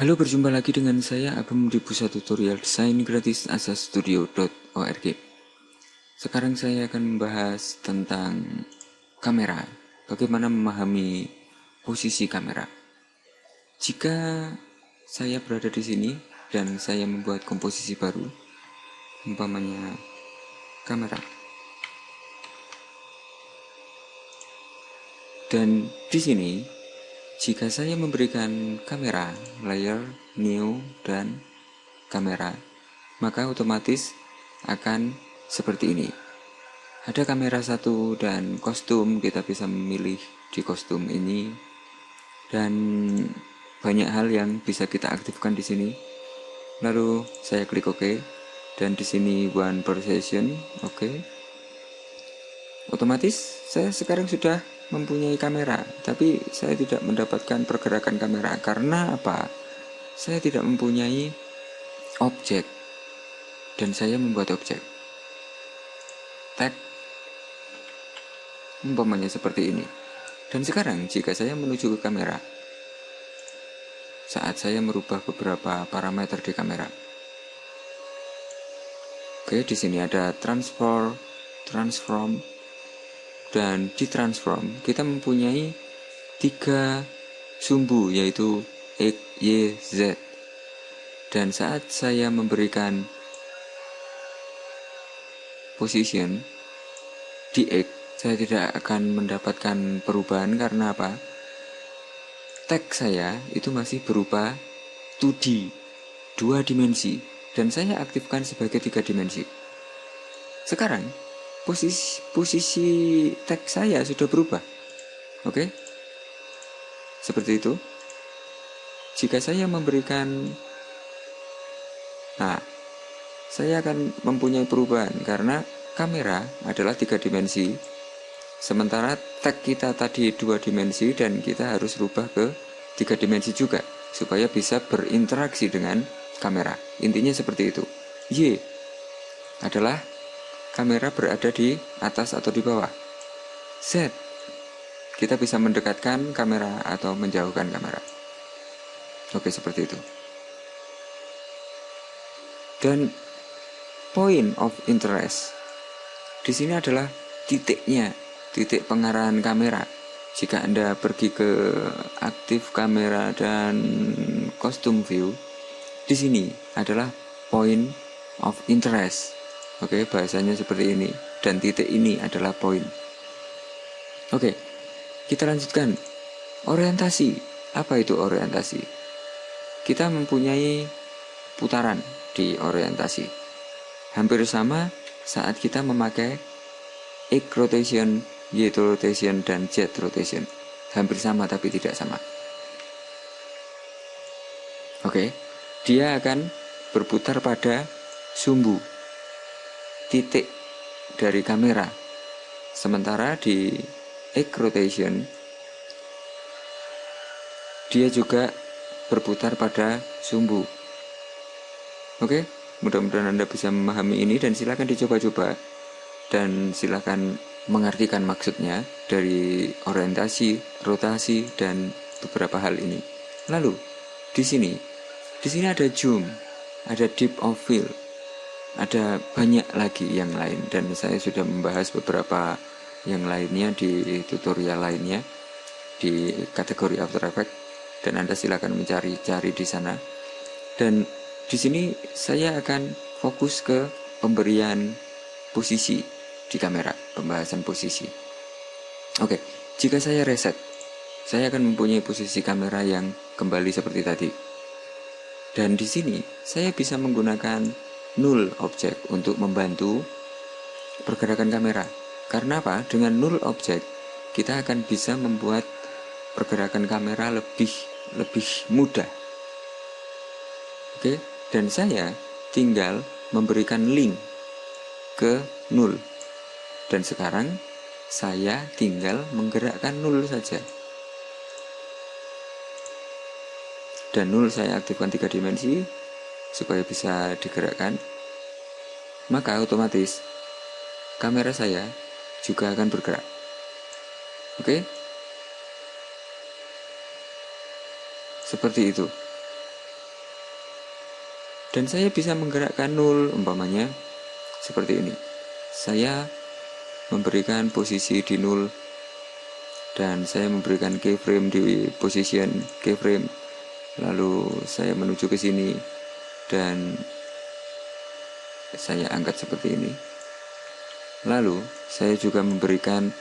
Halo, berjumpa lagi dengan saya Abam di Pusat Tutorial Desain Gratis asastudio.org. Sekarang saya akan membahas tentang kamera. Bagaimana memahami posisi kamera. Jika saya berada di sini dan saya membuat komposisi baru, umpamanya kamera. Dan di sini jika saya memberikan kamera, layer, new, dan kamera, maka otomatis akan seperti ini. Ada kamera satu dan kostum, kita bisa memilih di kostum ini, dan banyak hal yang bisa kita aktifkan di sini. Lalu saya klik OK, dan di sini one per session, OK. Otomatis saya sekarang sudah mempunyai kamera, tapi saya tidak mendapatkan pergerakan kamera. Karena apa? Saya tidak mempunyai objek, dan saya membuat objek. Tag, umpamanya seperti ini. Dan sekarang jika saya menuju ke kamera, saat saya merubah beberapa parameter di kamera. Oke, di sini ada transform, dan di transform kita mempunyai 3 sumbu, yaitu X, Y, Z. Dan saat saya memberikan position di X, saya tidak akan mendapatkan perubahan. Karena apa? Tag saya itu masih berupa 2D, 2 dimensi, dan saya aktifkan sebagai 3 dimensi. Sekarang posisi tag saya sudah berubah. Oke? Seperti itu. Jika saya memberikan, saya akan mempunyai perubahan karena kamera adalah 3 dimensi, sementara tag kita tadi 2 dimensi, dan kita harus rubah ke 3 dimensi juga supaya bisa berinteraksi dengan kamera. Intinya seperti itu. Y adalah kamera berada di atas atau di bawah. Z, kita bisa mendekatkan kamera atau menjauhkan kamera. Oke, seperti itu. Dan point of interest di sini adalah titiknya, titik pengarahan kamera. Jika Anda pergi ke aktif kamera dan custom view, di sini adalah point of interest. Oke, bahasanya seperti ini. Dan titik ini adalah point. Oke, kita lanjutkan. Orientasi. Apa itu orientasi? Kita mempunyai putaran di orientasi. Hampir sama saat kita memakai X rotation, Y rotation, dan Z rotation. Hampir sama tapi tidak sama. Oke, dia akan berputar pada sumbu, titik dari kamera. Sementara di X rotation, dia juga berputar pada sumbu. Oke, mudah-mudahan Anda bisa memahami ini, dan silakan dicoba-coba, dan silakan mengartikan maksudnya dari orientasi, rotasi, dan beberapa hal ini. Lalu di sini ada zoom, ada depth of field, ada banyak lagi yang lain, dan saya sudah membahas beberapa yang lainnya di tutorial lainnya di kategori After Effects, dan Anda silakan mencari-cari di sana. Dan di sini saya akan fokus ke pemberian posisi di kamera, pembahasan posisi. Oke, jika saya reset, saya akan mempunyai posisi kamera yang kembali seperti tadi. Dan di sini saya bisa menggunakan null object untuk membantu pergerakan kamera. Karena apa? Dengan null object kita akan bisa membuat pergerakan kamera lebih mudah. Oke, dan saya tinggal memberikan link ke null. Dan sekarang saya tinggal menggerakkan null saja. Dan null saya aktifkan 3 dimensi supaya bisa digerakkan. Maka otomatis kamera saya juga akan bergerak. Oke? Seperti itu. Dan saya bisa menggerakkan 0, umpamanya seperti ini. Saya memberikan posisi di 0 dan saya memberikan keyframe di position keyframe. Lalu saya menuju ke sini dan saya angkat seperti ini. Lalu saya juga memberikan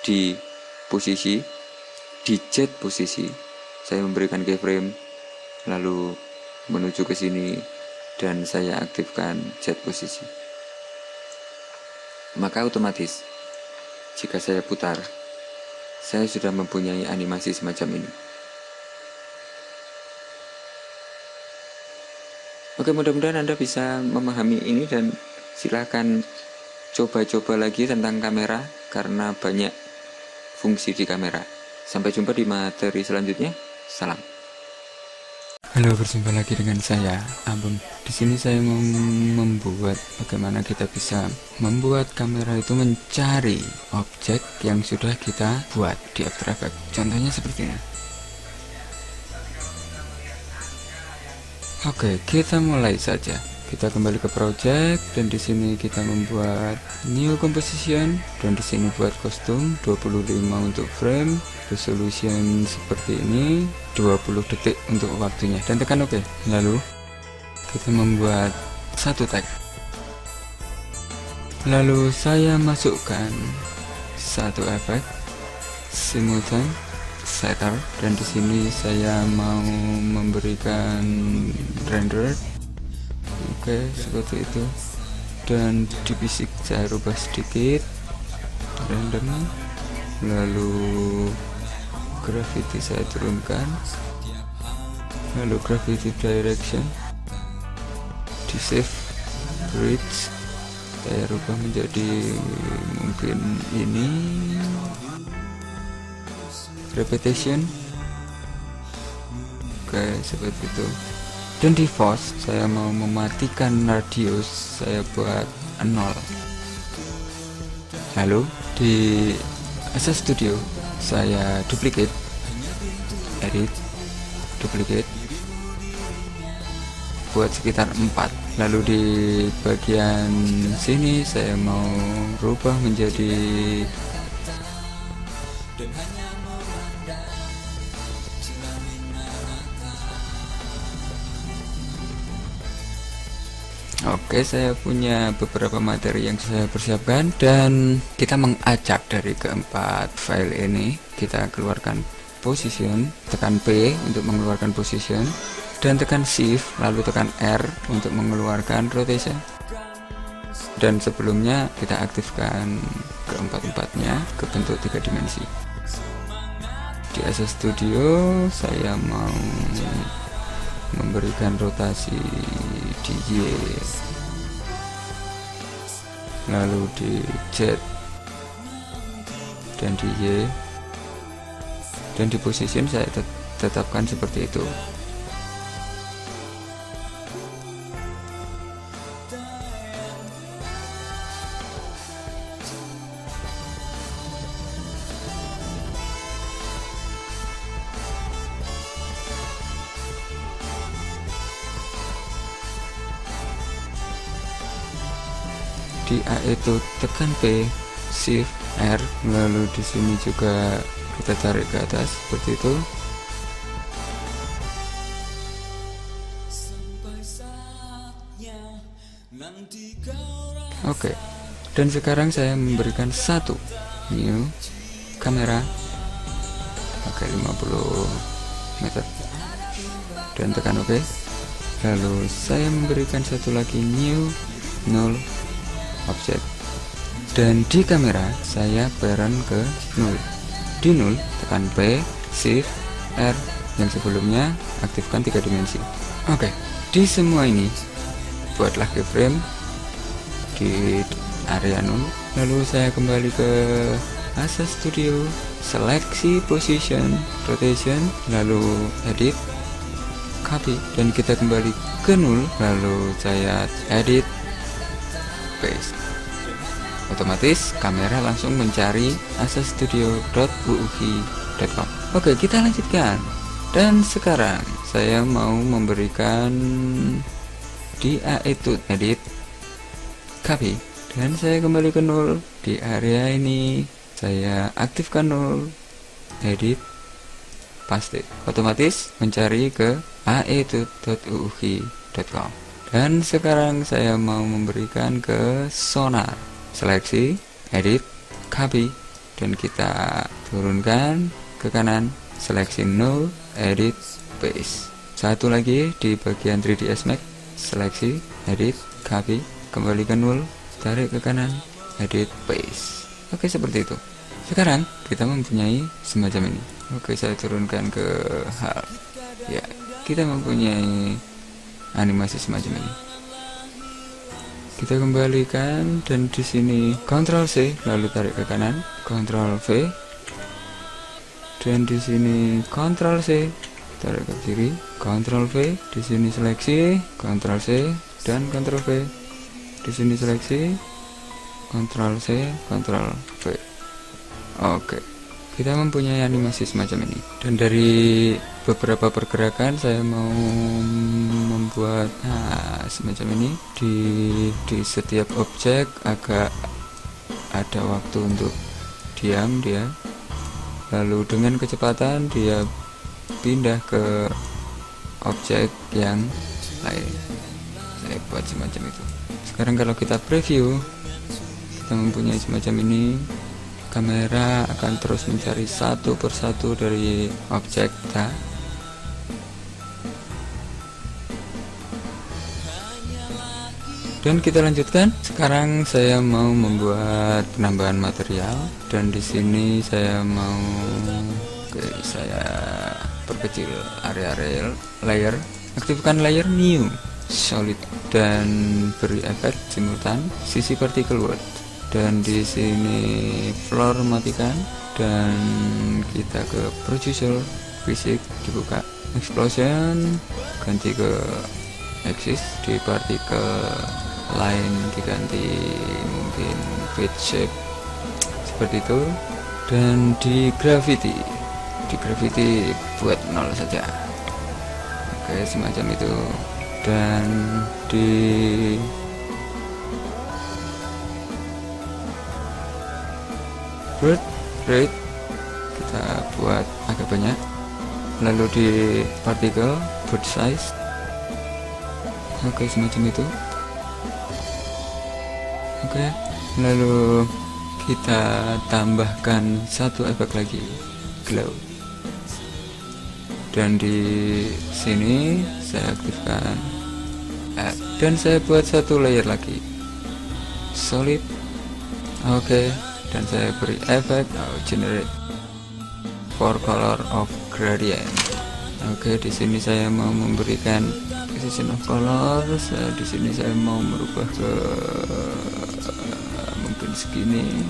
di posisi, di Z posisi, saya memberikan keyframe lalu menuju ke sini dan saya aktifkan Z posisi. Maka otomatis jika saya putar, saya sudah mempunyai animasi semacam ini. Oke, mudah-mudahan Anda bisa memahami ini dan silakan coba-coba lagi tentang kamera karena banyak fungsi di kamera. Sampai jumpa di materi selanjutnya. Salam. Halo, berjumpa lagi dengan saya, Ambon. Di sini saya mau membuat bagaimana kita bisa membuat kamera itu mencari objek yang sudah kita buat di After Effects. Contohnya seperti ini. Oke, kita mulai saja. Kita kembali ke project dan di sini kita membuat new composition dan di sini buat kostum 25 untuk frame, resolution seperti ini, 20 detik untuk waktunya dan tekan OK. Lalu kita membuat satu tag. Lalu saya masukkan satu efek simultan setter dan di sini saya mau memberikan render. Oke, seperti itu. Dan di basic saya rubah sedikit rendernya. Lalu gravity saya turunkan. Lalu gravity direction di shift bridge saya rubah menjadi mungkin ini. Repetition. Oke, seperti itu. Dan di force saya mau mematikan radius, saya buat 0. Lalu di Access Studio saya duplicate, edit, duplicate, buat sekitar 4. Lalu di bagian sini saya mau rubah menjadi Oke, saya punya beberapa materi yang saya persiapkan dan kita mengacak dari keempat file ini. Kita keluarkan position, tekan P untuk mengeluarkan position dan tekan shift lalu tekan R untuk mengeluarkan rotation. Dan sebelumnya kita aktifkan keempat-empatnya ke bentuk 3 dimensi. Di Access Studio saya mau memberikan rotasi di Y, lalu di Z dan di Y, dan di position saya tetapkan seperti itu. Di A itu tekan P, shift R, lalu di sini juga kita tarik ke atas seperti itu. Oke, dan sekarang saya memberikan satu new kamera pakai 50 meter dan tekan OK. Lalu saya memberikan satu lagi new 0 objek dan di kamera saya parent ke 0. Di 0 tekan P, shift R, yang sebelumnya aktifkan 3 dimensi. Oke, di semua ini buatlah keyframe di area 0. Lalu saya kembali ke Access Studio, seleksi position, rotation, lalu edit, copy, dan kita kembali ke 0. Lalu saya edit, paste. Otomatis kamera langsung mencari accessstudio.uuhi.com. Oke, kita lanjutkan. Dan sekarang saya mau memberikan di Attitude Edit, copy, dan saya kembali ke 0. Di area ini saya aktifkan 0, edit, paste, otomatis mencari ke aetude.uuhi.com. Dan sekarang saya mau memberikan ke sonar, seleksi, edit, copy, dan kita turunkan ke kanan, seleksi 0, edit, paste. Satu lagi di bagian 3ds Max, seleksi, edit, copy, kembali ke 0, tarik ke kanan, edit, paste. Oke, seperti itu. Sekarang kita mempunyai semacam ini. Oke, saya turunkan ke hal. Ya, kita mempunyai animasi semacam ini. Kita kembalikan dan di sini Ctrl C lalu tarik ke kanan, Ctrl V, dan di sini Ctrl C tarik ke kiri, Ctrl V, di sini seleksi, Ctrl C dan Ctrl V, di sini seleksi, Ctrl C, Ctrl V. Oke, kita mempunyai animasi semacam ini. Dan dari beberapa pergerakan saya mau membuat semacam ini. Di setiap objek agak ada waktu untuk diam dia, lalu dengan kecepatan dia pindah ke objek yang lain. Saya buat semacam itu. Sekarang kalau kita preview, kita mempunyai semacam ini. Kamera akan terus mencari satu persatu dari objek kita. Dan kita lanjutkan. Sekarang saya mau membuat penambahan material, dan di sini saya mau saya perkecil area layer, aktifkan layer new, solid, dan beri efek simultan sisi particle world. Dan di sini floor matikan, dan kita ke producer, fisik dibuka, explosion ganti ke axis, di particle line diganti mungkin fit shape seperti itu, dan di gravity buat 0 saja. Oke, semacam itu. Dan di birth rate kita buat agak banyak, lalu di particle birth size, oke, semacam itu. Oke, lalu kita tambahkan satu efek lagi, glow, dan di sini saya aktifkan add, dan saya buat satu layer lagi, solid. Oke, dan saya beri efek generate for color of gradient. Oke, di sini saya mau memberikan precision of color. Di sini saya mau merubah ke mungkin segini,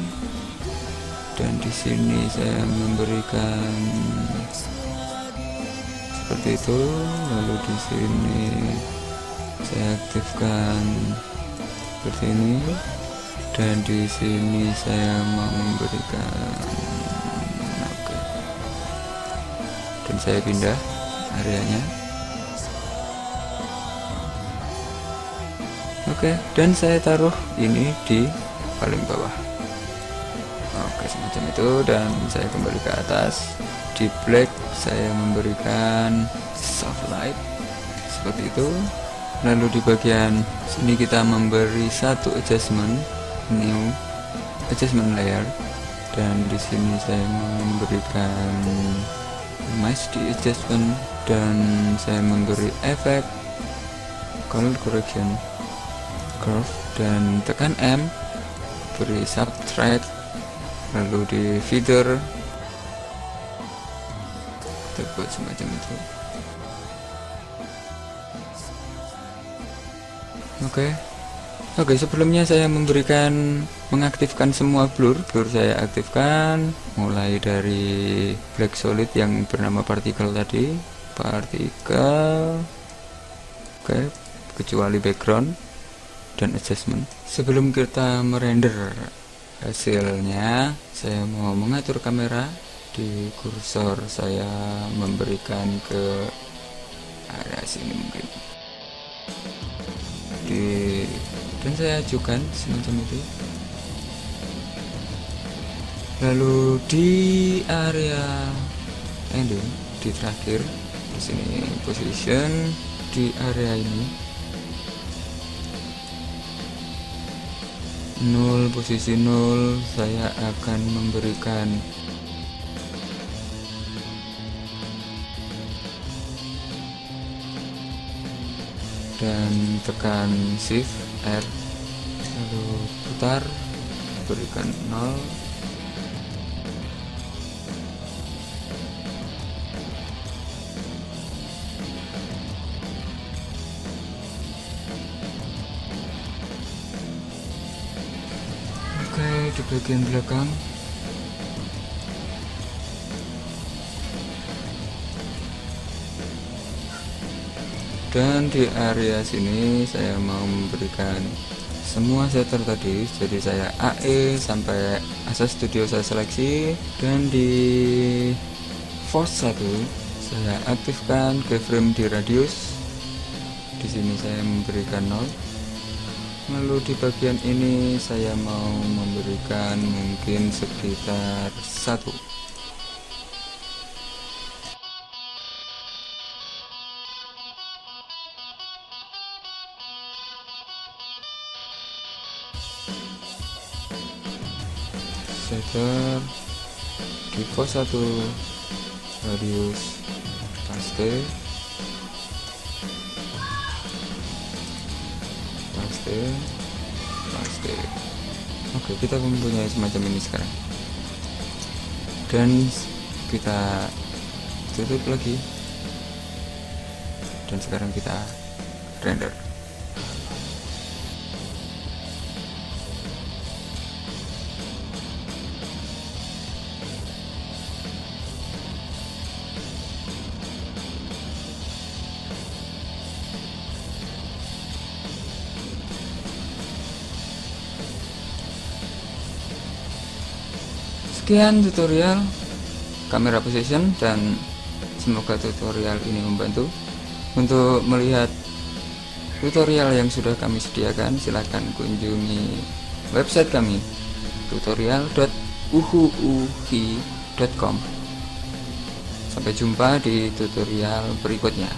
dan di sini saya memberikan seperti itu. Lalu di sini saya aktifkan seperti ini, dan di sini saya mau memberikan oke, dan saya pindah areanya. Oke, dan saya taruh ini di paling bawah. Oke, semacam itu. Dan saya kembali ke atas. Di black saya memberikan soft light seperti itu. Lalu di bagian sini kita memberi satu adjustment, new adjustment layer, dan di sini saya memberikan mask di adjustment, dan saya memberi efek color correction curve, dan tekan M, beri subtract, lalu di feather kita buat semacam itu. Oke, sebelumnya saya mengaktifkan semua blur saya aktifkan, mulai dari black solid yang bernama particle tadi, oke, kecuali background dan adjustment. Sebelum kita merender hasilnya, saya mau mengatur kamera. Di kursor saya memberikan ke area sini mungkin. dan saya ajukan semacam itu. Lalu di area ending, di terakhir di sini position, di area ini 0, posisi 0, saya akan memberikan dan tekan shift R, lalu putar, berikan 0. Oke, di bagian belakang dan di area sini saya mau memberikan semua setter tadi, jadi saya AE sampai Access Studio saya seleksi, dan di force 1 saya aktifkan keyframe di radius, di sini saya memberikan 0. Lalu di bagian ini saya mau memberikan mungkin sekitar 1. Setter di pos 1, radius paste. Oke, kita mempunyai semacam ini sekarang, dan kita tutup lagi, dan sekarang kita render. Sekian tutorial kamera position, dan semoga tutorial ini membantu. Untuk melihat tutorial yang sudah kami sediakan, silahkan kunjungi website kami tutorial.uhuuhi.com. Sampai jumpa di tutorial berikutnya.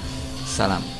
Salam.